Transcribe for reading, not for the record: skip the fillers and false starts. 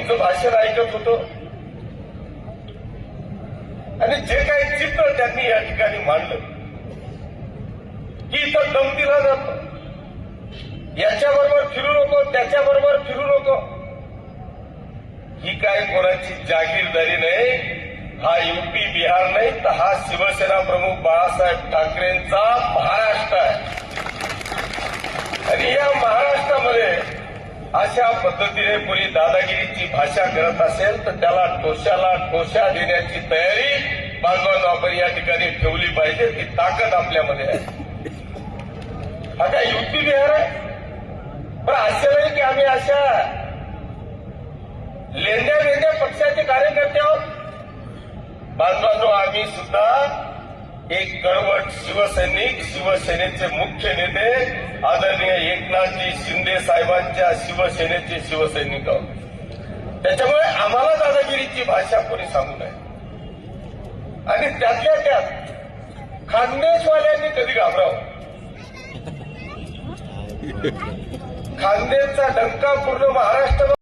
मोदींचं भाषण ऐकत होतो आणि जे काही चित्र त्यांनी या ठिकाणी मांडलं की इथं दम दिला जातो, याच्याबरोबर फिरू नको, त्याच्याबरोबर फिरू नको, ही काय कोणाची जागीरदारी नाही. हा यूपी बिहार नाही तर हा शिवसेना प्रमुख बाळासाहेब ठाकरेंचा महाराष्ट्र आहे. आणि या महाराष्ट्रामध्ये अशा पद्धतीने कोणी दादागिरीची भाषा करत असेल तर त्याला ठोशाला ठोशा देण्याची तयारी बांधवांनो आपण या ठिकाणी ठेवली पाहिजे. ती ताकद आपल्यामध्ये आहे. हा काय यूपी बिहार आहे? पण असं नाही की आम्ही अशा लेंद्या वेंद्या पक्षाचे कार्यकर्ते आहोत. बांधवांनो आम्ही सुद्धा एक कडवट शिवसैनिक, शिवसेनेचे मुख्य नेते आदरणीय एकनाथजी शिंदे साहेबांच्या शिवसेनेचे शिवसैनिक आहोत. त्याच्यामुळे आम्हाला दादागिरीची भाषा कोणी सांगू नये. आणि त्यातल्या त्यात खानदेशवाल्यांनी कधी घाबरावं. खानदेशचा डंका पूर्ण महाराष्ट्र